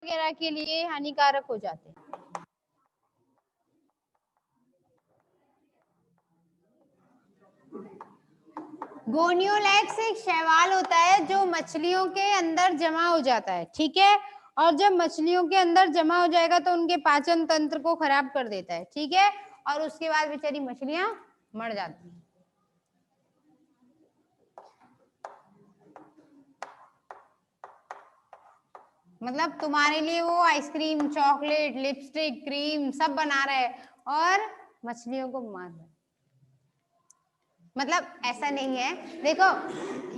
वगैरह के लिए हानिकारक हो जाते हैं। गोनियोलैक्स एक शैवाल होता है जो मछलियों के अंदर जमा हो जाता है, ठीक है। और जब मछलियों के अंदर जमा हो जाएगा तो उनके पाचन तंत्र को खराब कर देता है, ठीक है। और उसके बाद बेचारी मछलियां मर जाती हैं। मतलब तुम्हारे लिए वो आइसक्रीम, चॉकलेट, लिपस्टिक, क्रीम सब बना रहे हैं और मछलियों को मार रहे हैं। मतलब ऐसा नहीं है, देखो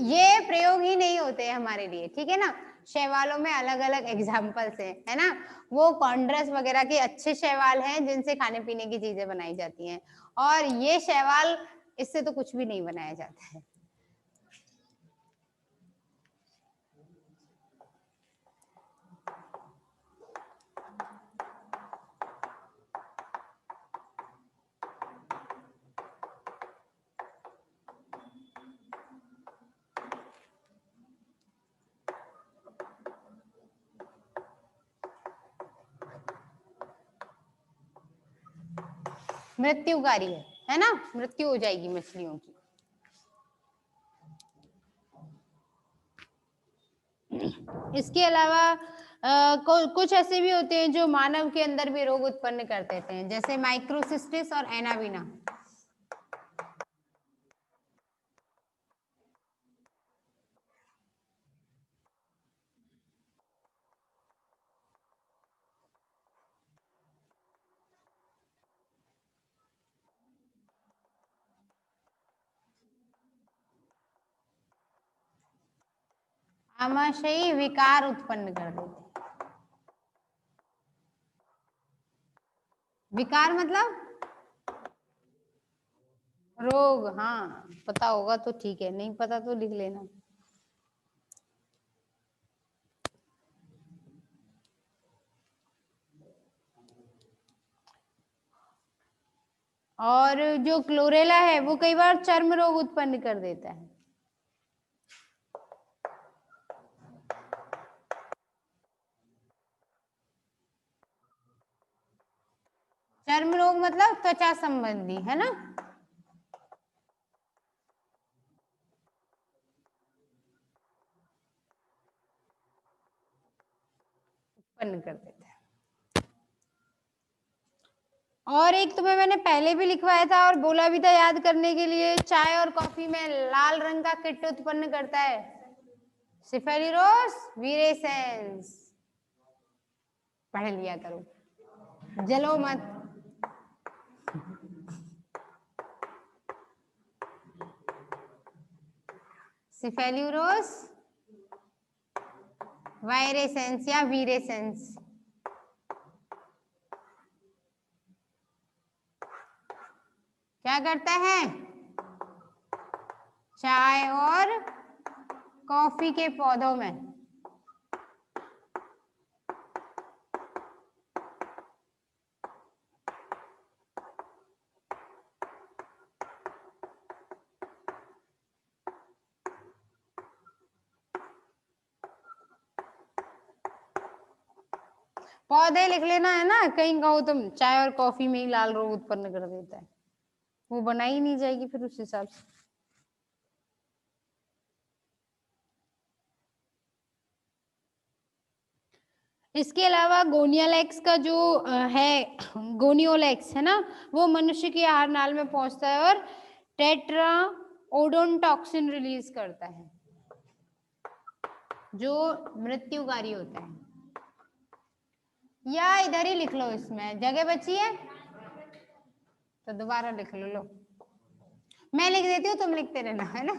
ये प्रयोग ही नहीं होते हैं हमारे लिए, ठीक है ना। शैवालों में अलग अलग एग्जाम्पल्स हैं, है ना। वो कॉन्ड्रस वगैरह के अच्छे शैवाल हैं जिनसे खाने पीने की चीजें बनाई जाती हैं, और ये शैवाल इससे तो कुछ भी नहीं बनाया जाता है। मृत्युकारी है ना, मृत्यु हो जाएगी मछलियों की। इसके अलावा कुछ ऐसे भी होते हैं जो मानव के अंदर भी रोग उत्पन्न कर देते हैं, जैसे माइक्रोसिस्टिस और एनावीना। आमाशयी विकार उत्पन्न कर देते हैं। विकार मतलब रोग, हाँ पता होगा तो ठीक है, नहीं पता तो लिख लेना। और जो क्लोरेला है वो कई बार चर्म रोग उत्पन्न कर देता है। चर्म रोग मतलब त्वचा संबंधी, है ना। उत्पन्न कर देता है। और एक तुम्हें मैंने पहले भी लिखवाया था और बोला भी था याद करने के लिए, चाय और कॉफी में लाल रंग का किट उत्पन्न करता है, सिफेलिरोस वीरेसेंस। पढ़ लिया करो, जलो मत। सिफेल्यूरोस वायरेसेंस या वीरेसेंस। क्या करता है? चाय और कॉफी के पौधों में पौधे लिख लेना, है ना। कहीं कहो तुम चाय और कॉफी में ही लाल रोग उत्पन्न कर देता है, वो बनाई ही नहीं जाएगी फिर उस हिसाब से। इसके अलावा गोनियोलैक्स का जो है, गोनियोलैक्स है ना, वो मनुष्य के आहार नाल में पहुंचता है और टेट्रा ओडोनटॉक्सिन रिलीज करता है जो मृत्युकारी होता है। या इधर ही लिख लो, इसमें जगह बची है तो दोबारा लिख लो। मैं लिख देती हूँ, तुम लिखते रहना, है ना।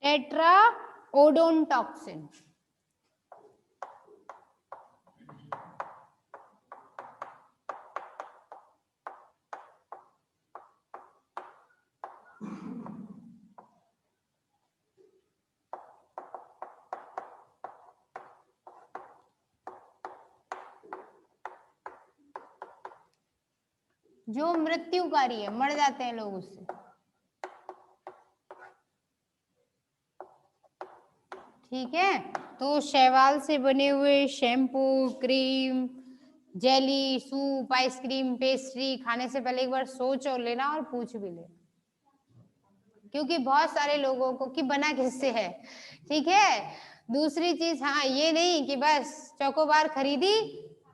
टेट्रा ओडोनटॉक्सिन। जो मृत्युकारी है, मर जाते हैं लोग उससे। ठीक है, तो शैवाल से बने हुए shampoo, cream, jelly, soup, ice cream, pastry खाने से पहले एक बार सोच और लेना और पूछ भी लेना, क्योंकि बहुत सारे लोगों को कि बना किससे है। ठीक है, दूसरी चीज, हाँ ये नहीं कि बस चोकोबार खरीदी,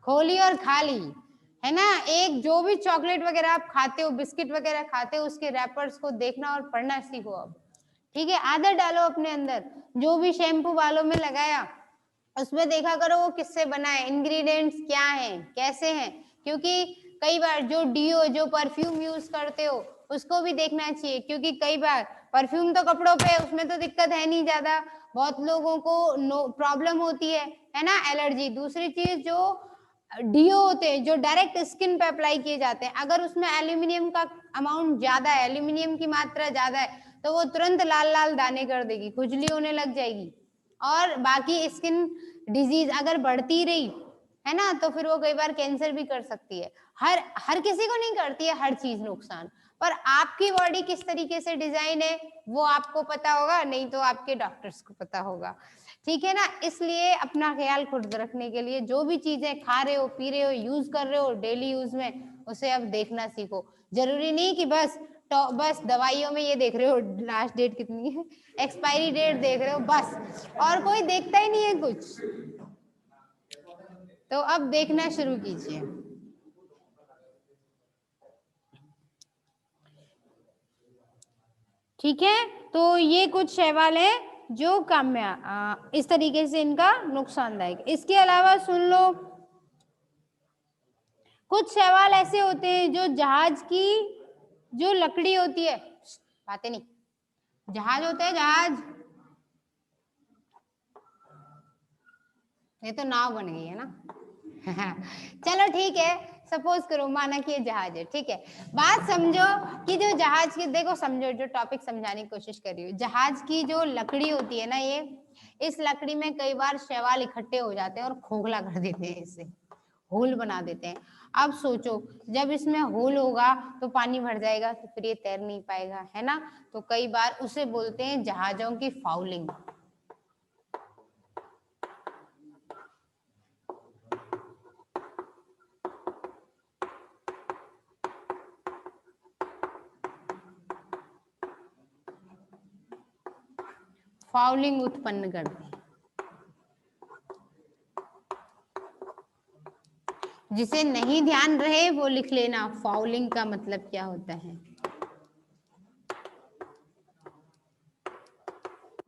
खोली और खा ली, है ना। एक जो भी चॉकलेट वगैरह आप खाते हो, बिस्किट वगैरह खाते हो, उसके रैपर्स को देखना और पढ़ना सीखो अब। ठीक है, आदत डालो अपने अंदर। जो भी शैम्पू बालों में लगाया उसमें देखा करो वो किससे बना है, इंग्रेडिएंट्स क्या हैं, कैसे हैं, क्योंकि कई बार जो डीओ, जो परफ्यूम यूज करते हो उसको भी देखना चाहिए, क्योंकि कई बार परफ्यूम तो कपड़ों पे, उसमें तो दिक्कत है नहीं ज्यादा, बहुत लोगों को प्रॉब्लम होती है ना, एलर्जी। दूसरी चीज, जो डीओ होते हैं जो डायरेक्ट स्किन पे अप्लाई किए जाते हैं, अगर उसमें एल्यूमिनियम का अमाउंट ज्यादा है, एल्यूमिनियम की मात्रा ज्यादा है, तो वो तुरंत लाल लाल दाने कर देगी, खुजली होने लग जाएगी, और बाकी स्किन डिजीज अगर बढ़ती रही, है ना, तो फिर वो कई बार कैंसर भी कर सकती है। हर किसी को नहीं करती है हर चीज नुकसान, पर आपकी बॉडी किस तरीके से डिजाइन है वो आपको पता होगा, नहीं तो आपके डॉक्टर्स को पता होगा। ठीक है ना, इसलिए अपना ख्याल खुद रखने के लिए जो भी चीजें खा रहे हो, पी रहे हो, यूज कर रहे हो डेली यूज में, उसे अब देखना सीखो। जरूरी नहीं कि बस दवाइयों में ये देख रहे हो लास्ट डेट कितनी है, एक्सपायरी डेट देख रहे हो बस, और कोई देखता ही नहीं है कुछ। तो अब देखना शुरू कीजिए। ठीक है, तो ये कुछ शैवाल है जो काम्या इस तरीके से इनका नुकसानदायक। इसके अलावा सुन लो, कुछ शैवाल ऐसे होते हैं जो जहाज की जो लकड़ी होती है, बातें नहीं, जहाज होता है जहाज, ये तो नाव बन गई है ना। चलो ठीक है, सपोज करो माना कि ये जहाज है, ठीक है। बात समझो कि जो जहाज की, देखो समझो जो टॉपिक समझाने की कोशिश कर रही हूँ, जहाज की जो लकड़ी होती है ना, ये इस लकड़ी में कई बार शैवाल इकट्ठे हो जाते हैं और खोखला कर देते हैं, इससे होल बना देते हैं। अब सोचो, जब इसमें होल होगा तो पानी भर जाएगा, तो फिर ये तैर नहीं पाएगा, है ना। तो कई बार उसे बोलते हैं जहाजों की फाउलिंग। फाउलिंग उत्पन्न करते हैं, जिसे नहीं ध्यान रहे वो लिख लेना, फाउलिंग का मतलब क्या होता है।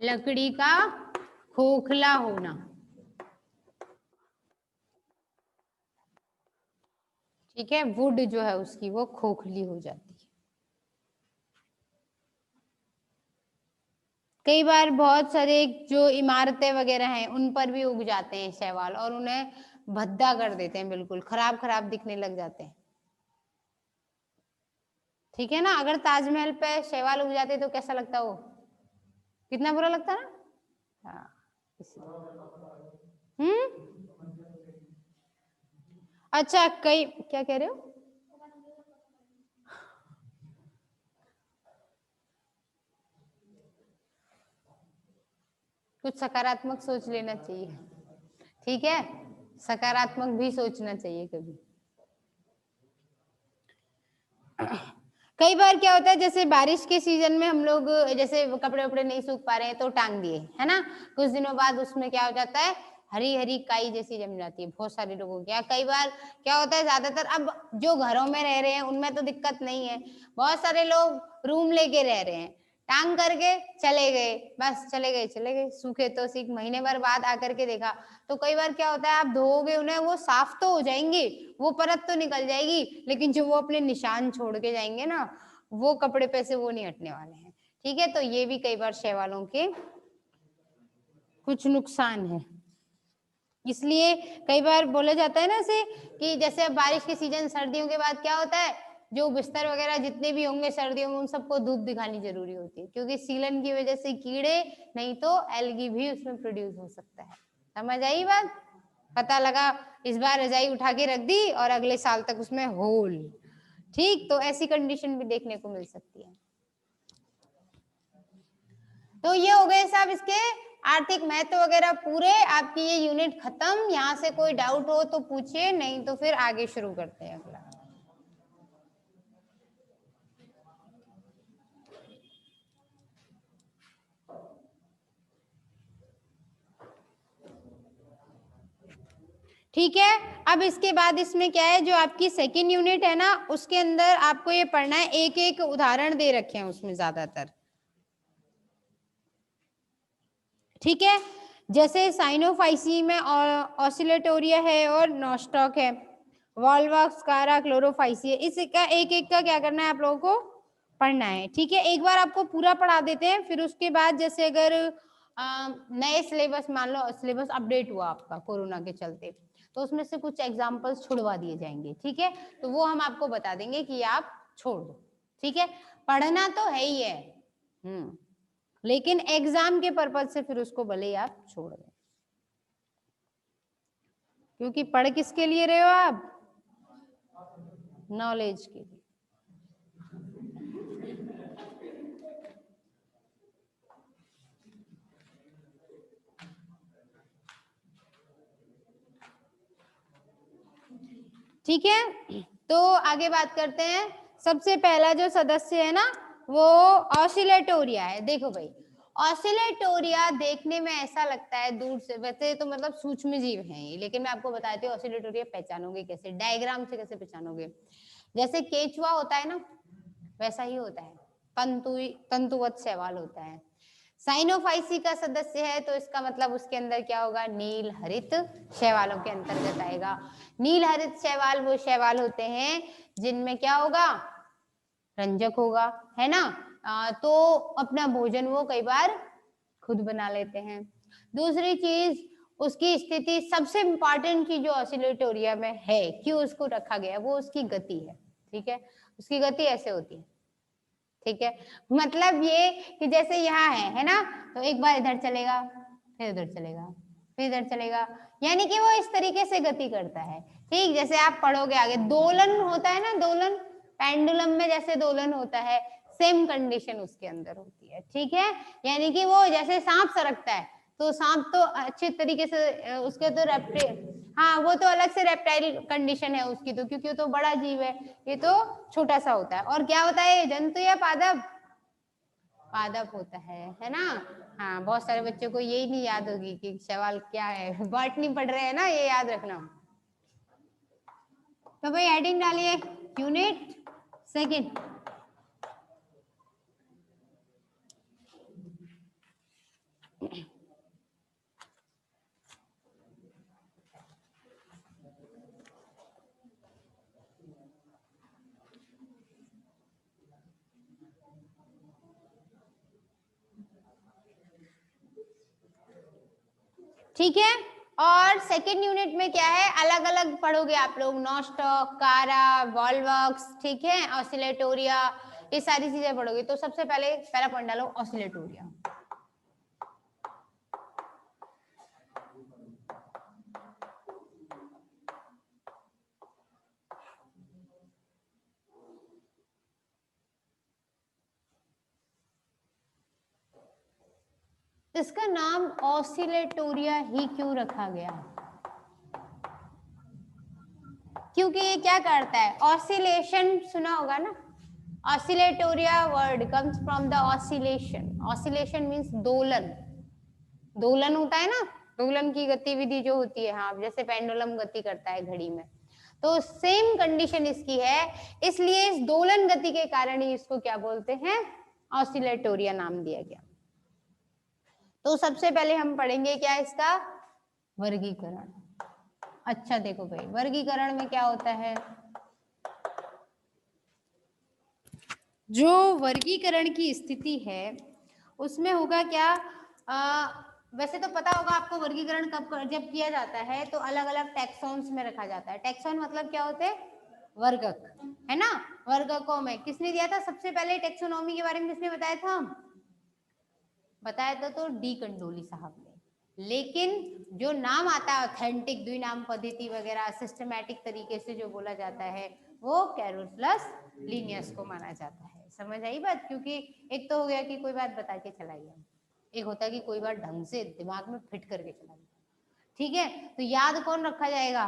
लकड़ी का खोखला होना। ठीक है, वुड जो है उसकी वो खोखली हो जाती है। कई बार बहुत सारे जो इमारतें वगैरह हैं उन पर भी उग जाते हैं शैवाल, और उन्हें भद्दा कर देते हैं, बिल्कुल खराब खराब दिखने लग जाते हैं। ठीक है ना, अगर ताजमहल पे शैवाल उग जाते तो कैसा लगता वो, कितना बुरा लगता ना। हाँ, अच्छा, कई, क्या कह रहे हो। कुछ सकारात्मक सोच लेना चाहिए। ठीक है, सकारात्मक भी सोचना चाहिए कभी। कई बार क्या होता है, जैसे बारिश के सीजन में हम लोग जैसे कपड़े वपड़े नहीं सूख पा रहे हैं तो टांग दिए, है ना, कुछ दिनों बाद उसमें क्या हो जाता है, हरी हरी काई जैसी जम जाती है बहुत सारे लोगों के। कई बार क्या होता है, ज्यादातर अब जो घरों में रह रहे हैं उनमें तो दिक्कत नहीं है, बहुत सारे लोग रूम लेके रह रहे हैं, टांग करके चले गए, बस चले गए सूखे तो सीख, महीने भर बाद आकर के देखा, तो कई बार क्या होता है, आप धोओगे उन्हें, वो साफ तो हो जाएंगे, वो परत तो निकल जाएगी, लेकिन जो वो अपने निशान छोड़ के जाएंगे ना, वो कपड़े पे से वो नहीं हटने वाले हैं। ठीक है, तो ये भी कई बार शैवालों के कुछ नुकसान है। इसलिए कई बार बोला जाता है ना से कि जैसे अब बारिश के सीजन, सर्दियों के बाद क्या होता है, जो बिस्तर वगैरह जितने भी होंगे सर्दियों में उन सबको धूप दिखानी जरूरी होती है, क्योंकि सीलन की वजह से कीड़े, नहीं तो एल्गी भी उसमें प्रोड्यूस हो सकता है। समझ आई बात, पता लगा इस बार रजाई उठा के रख दी और अगले साल तक उसमें होल। ठीक, तो ऐसी कंडीशन भी देखने को मिल सकती है। तो ये हो गए साहब इसके आर्थिक महत्व वगैरह पूरे। आपकी ये यूनिट खत्म। यहाँ से कोई डाउट हो तो पूछिए, नहीं तो फिर आगे शुरू करते हैं अगला। ठीक है, अब इसके बाद इसमें क्या है, जो आपकी सेकंड यूनिट है ना, उसके अंदर आपको ये पढ़ना है, एक एक उदाहरण दे रखे हैं उसमें ज्यादातर। ठीक है, जैसे साइनोफाइसी में ऑसिलेटोरिया है और नॉस्टॉक है, वॉल्वॉक्स, कारा, क्लोरोफाइसी है। इसका एक एक का क्या करना है आप लोगों को पढ़ना है। ठीक है, एक बार आपको पूरा पढ़ा देते हैं, फिर उसके बाद जैसे अगर नए सिलेबस, मान लो सिलेबस अपडेट हुआ आपका कोरोना के चलते, तो उसमें से कुछ एग्जाम्पल्स छुड़वा दिए जाएंगे। ठीक है, तो वो हम आपको बता देंगे कि आप छोड़ दो। ठीक है, पढ़ना तो है ही है, लेकिन एग्जाम के पर्पज से फिर उसको भले ही आप छोड़ दें, क्योंकि पढ़ किसके लिए रहे हो आप? नॉलेज के लिए। ठीक है, तो आगे बात करते हैं। सबसे पहला जो सदस्य है ना, वो ऑसिलेटोरिया है। देखो भाई, ऑसिलेटोरिया देखने में ऐसा लगता है दूर से, वैसे तो मतलब सूक्ष्म जीव है ये, लेकिन मैं आपको बताती हूँ ऑसिलेटोरिया पहचानोगे कैसे, डायग्राम से कैसे पहचानोगे। जैसे केचुआ होता है ना, वैसा ही होता है, तंतुवत शैवाल होता है। साइनोफाइसी का सदस्य है, तो इसका मतलब उसके अंदर क्या होगा, नील हरित शैवालों के अंतर्गत आएगा। नील हरित शैवाल वो शैवाल होते हैं जिनमें क्या होगा, रंजक होगा, है ना। तो अपना भोजन वो कई बार खुद बना लेते हैं। दूसरी चीज, उसकी स्थिति, सबसे इंपॉर्टेंट चीज जो ऑसिलेटोरिया में है, क्यों उसको रखा गया, वो उसकी गति है। ठीक है, उसकी गति ऐसे होती है। ठीक है, मतलब ये कि जैसे यहाँ है ना, तो एक बार इधर चलेगा, फिर उधर चलेगा, फिर इधर चलेगा, यानी कि वो इस तरीके से गति करता है। ठीक, जैसे आप पढ़ोगे आगे, दोलन होता है ना, दोलन, पेंडुलम में जैसे दोलन होता है, सेम कंडीशन उसके अंदर होती है। ठीक है, यानी कि वो जैसे सांप सरकता है, तो सांप तो अच्छे तरीके से उसके तो हाँ, वो तो अलग से रेप्टाइल कंडीशन है उसकी, तो क्योंकि वो तो बड़ा जीव है, ये तो छोटा सा होता है। और क्या होता है, जंतु या पादप? पादप होता है ना। हाँ, बहुत सारे बच्चों को यही नहीं याद होगी कि सवाल क्या है, बॉटनी पढ़ रहे हैं ना, ये याद रखना। तो भाई हेडिंग डालिए, यूनिट सेकंड। ठीक है, और सेकेंड यूनिट में क्या है, अलग अलग पढ़ोगे आप लोग, नॉस्टॉक, कारा, वॉल्वॉक्स, ठीक है, ऑसिलेटोरिया, ये सारी चीजें पढ़ोगे। तो सबसे पहले पहला पॉइंट डालो, ऑसिलेटोरिया। इसका नाम ऑसिलेटोरिया ही क्यों रखा गया? क्योंकि ये क्या करता है, ऑसिलेशन सुना होगा ना, Oscillatoria word comes from the oscillation. Oscillation means दोलन, दोलन होता है ना, दोलन की गतिविधि जो होती है, हाँ, जैसे पेंडुलम गति करता है घड़ी में, तो सेम कंडीशन इसकी है। इसलिए इस दोलन गति के कारण ही इसको क्या बोलते हैं, ऑसिलेटोरिया नाम दिया गया। तो सबसे पहले हम पढ़ेंगे क्या, इसका वर्गीकरण। अच्छा देखो भाई, वर्गीकरण में क्या होता है, जो वर्गीकरण की स्थिति है उसमें होगा क्या, वैसे तो पता होगा आपको वर्गीकरण कब जब किया जाता है, तो अलग अलग टैक्सॉन्स में रखा जाता है। टैक्सॉन मतलब क्या होते हैं, वर्गक, है ना। वर्गकों में किसने दिया था सबसे पहले, टैक्सोनॉमी के बारे में किसने बताया था, बताया था तो डी कंडोली साहब ने। लेकिन जो नाम आता है ऑथेंटिक द्विनाम पद्धति वगैरह, सिस्टमैटिक तरीके से जो बोला जाता है, वो कैरोलस लिनियस को माना जाता है। समझ आई बात? क्योंकि एक तो हो गया कि कोई बात बता के चला गया, एक होता है कि कोई बात ढंग से दिमाग में फिट करके चला गया। ठीक है, तो याद कौन रखा जाएगा?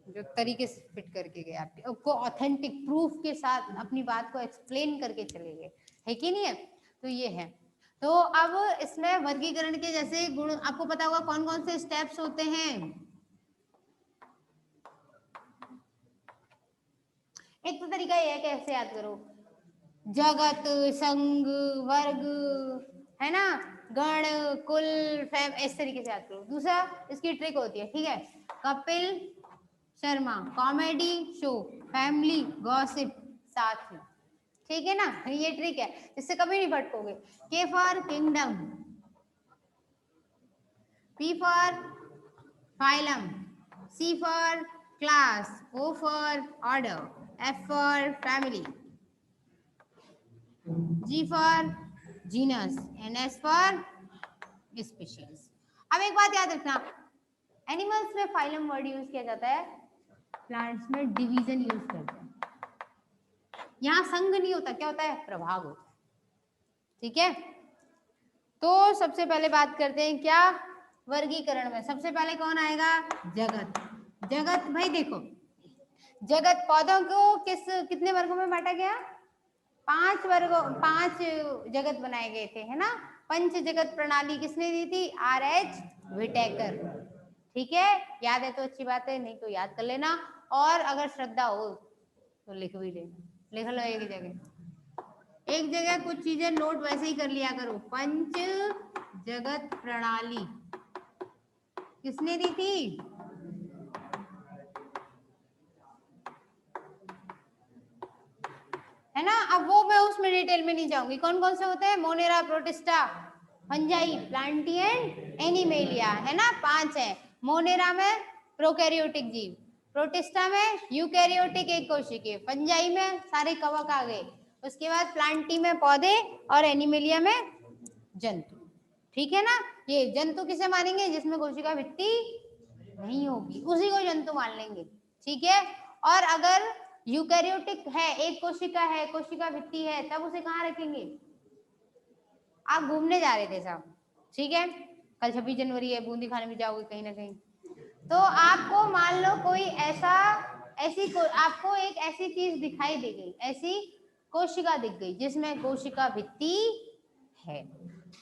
जो तरीके से फिट करके गए, आपको ऑथेंटिक प्रूफ के साथ अपनी बात को एक्सप्लेन करके चले गए, है कि नहीं है? तो ये है। तो अब इसमें वर्गीकरण के जैसे गुण आपको पता होगा कौन कौन से स्टेप्स होते हैं। एक तो तरीका ये है कि ऐसे याद करो, जगत, संघ, वर्ग, है ना, गण, कुल, फैम, इस तरीके से याद करो। दूसरा इसकी ट्रिक होती है, ठीक है, Kapil Sharma comedy show, family gossip, साथ में, ठीक है ना, ये ट्रिक है, इससे कभी नहीं भटकोगे। K for kingdom, P for phylum, C for class, O for order, F for family, G for genus, and S for species. अब एक बात याद रखना, एनिमल्स में फाइलम वर्ड यूज किया जाता है, प्लांट्स में डिवीजन यूज करते हैं। यहाँ संघ नहीं होता, क्या होता है? प्रभाग होता है। ठीक है, तो सबसे पहले बात करते हैं क्या वर्गीकरण में। सबसे पहले कौन आएगा? जगत। जगत भाई देखो, जगत पौधों को कितने वर्गों में बांटा गया? 5 वर्गों, 5 जगत बनाए गए थे, है ना। पंच जगत प्रणाली किसने दी थी? R.H. विटेकर। ठीक है, याद है तो अच्छी बात है, नहीं तो याद कर लेना, और अगर श्रद्धा हो तो लिख भी लेना, लिख लो एक जगह कुछ चीजें नोट वैसे ही कर लिया करो। पंच जगत प्रणाली किसने दी थी? है ना। अब वो मैं उसमें डिटेल में नहीं जाऊंगी। कौन कौन से होते हैं? Monera, protista, fungi, Plantae and animalia, है ना, 5 है। मोनेरा में प्रोकैरियोटिक जीव, प्रोटिस्टा में यूकैरियोटिक एक कोशिकीय, फंजाई में सारे कवक आ गए, उसके बाद प्लांटी में पौधे, और एनिमेलिया में जंतु। ठीक है ना, ये जंतु किसे मानेंगे? जिसमें कोशिका भित्ति नहीं होगी, उसी को जंतु मान लेंगे। ठीक है, और अगर यूकैरियोटिक है, एक कोशिका है, कोशिका भित्ति है, तब उसे कहाँ रखेंगे? आप घूमने जा रहे थे साहब, ठीक है, कल 26 जनवरी है, बूंदी खाने में जाओगे कहीं ना कहीं, तो आपको मान लो कोई आपको एक ऐसी चीज दिखाई दे गई, ऐसी कोशिका दिख गई जिसमें कोशिका भित्ति है,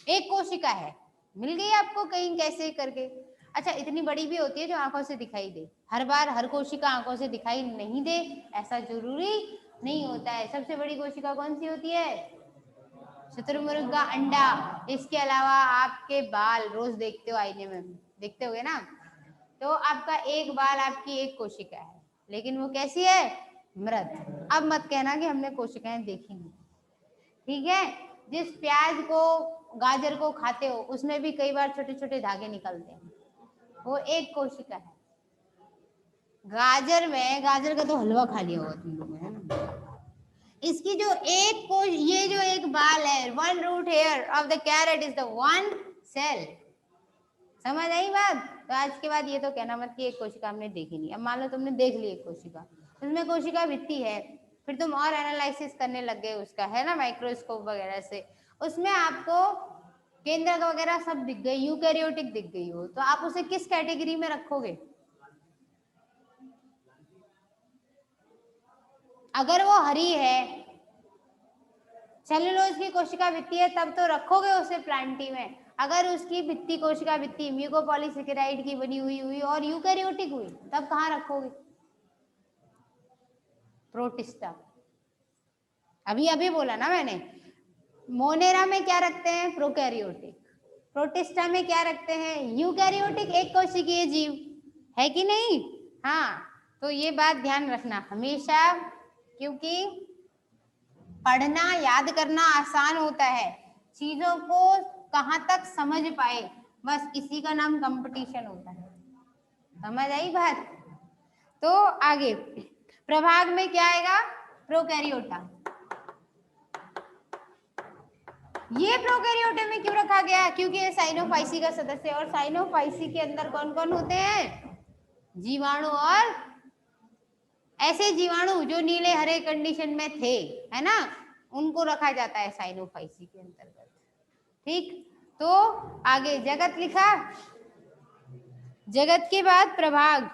एक कोशिका है, मिल गई आपको कहीं कैसे करके। अच्छा, इतनी बड़ी भी होती है जो आंखों से दिखाई दे, हर बार हर कोशिका आंखों से दिखाई नहीं दे ऐसा जरूरी नहीं होता है। सबसे बड़ी कोशिका कौन सी होती है? शुतुरमुर्ग का अंडा। इसके अलावा आपके बाल रोज देखते हो, आईने में देखते होगे ना, तो आपका एक बाल आपकी एक कोशिका है, लेकिन वो कैसी है? मृत। अब मत कहना कि हमने कोशिकाएं देखी नहीं, ठीक है। जिस प्याज को, गाजर को खाते हो उसमें भी कई बार छोटे छोटे धागे निकलते हैं, वो एक कोशिका है। गाजर का तो हलवा खा लिया होगा तुम लोगों ने, है ना। इसकी जो एक कोश, ये जो एक बाल है, 1 root hair of the carrot is the 1 cell. समझ आई बात? तो आज के बाद ये तो कहना मत कि एक कोशिका हमने देखी नहीं। अब मान लो तुमने देख ली एक कोशिका, उसमें कोशिका भित्ति है, फिर तुम और एनालिसिस करने लग गए उसका, है ना, माइक्रोस्कोप वगैरह से, उसमें आपको केंद्रक वगैरह सब दिख गई, यूकैरियोटिक दिख गई हो, तो आप उसे किस कैटेगरी में रखोगे? अगर वो हरी है, सेलुलोज की कोशिका भित्ति है, तब तो रखोगे उसे प्लांटी में। अगर उसकी भित्ति, कोशिका भित्ति म्यूकोपॉलीसेकेराइड की बनी हुई और यूकैरियोटिक हुई, तब कहाँ रखोगे? प्रोटिस्टा। अभी अभी बोला ना मैंने, मोनेरा में क्या रखते हैं? प्रोकैरियोटिक। प्रोटिस्टा में क्या रखते हैं? यूकैरियोटिक, एक कोशिकीय जीव, है कि नहीं? हाँ, तो ये बात ध्यान रखना हमेशा, क्योंकि पढ़ना याद करना आसान होता है, चीजों को कहाँ तक समझ पाए, बस इसी का नाम कंपटीशन होता है। समझ आई बात? तो आगे प्रभाग में क्या आएगा? प्रोकैरियोटा। ये प्रोकैरियोटा में क्यों रखा गया? क्योंकि ये साइनोफाइसी का सदस्य है, और साइनोफाइसी के अंदर कौन कौन होते हैं? जीवाणु और ऐसे जीवाणु जो नीले हरे कंडीशन में थे, है ना, उनको रखा जाता है साइनोफाइसी के अंतर्गत। ठीक, तो आगे जगत लिखा, जगत के बाद प्रभाग,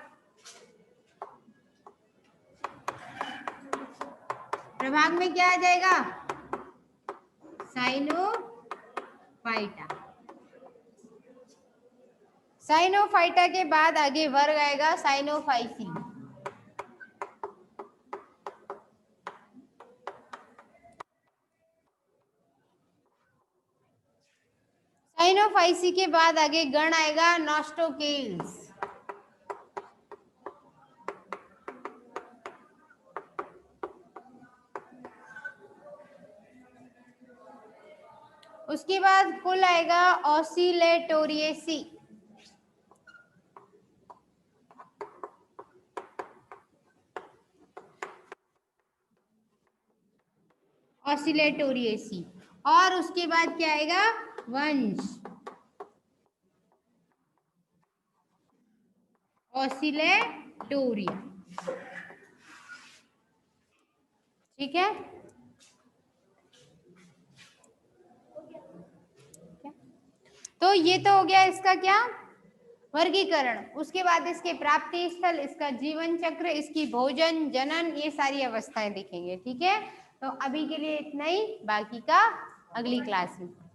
प्रभाग में क्या आ जाएगा, साइनोफाइटा। साइनोफाइटा के बाद आगे वर्ग आएगा साइनोफाइसी। साइनोफाइसी के बाद आगे गण आएगा नॉस्टोकेल्स। उसके बाद कुल आएगा ऑसिलेटोरिएसी। ऑसिलेटोरिएसी, और उसके बाद क्या आएगा, वंश, ऑसिलेटोरिया। ठीक है, तो ये तो हो गया इसका क्या, वर्गीकरण। उसके बाद इसके प्राप्ति स्थल, इसका जीवन चक्र, इसकी भोजन, जनन, ये सारी अवस्थाएं देखेंगे। ठीक है, तो अभी के लिए इतना ही, बाकी का अगली क्लास में।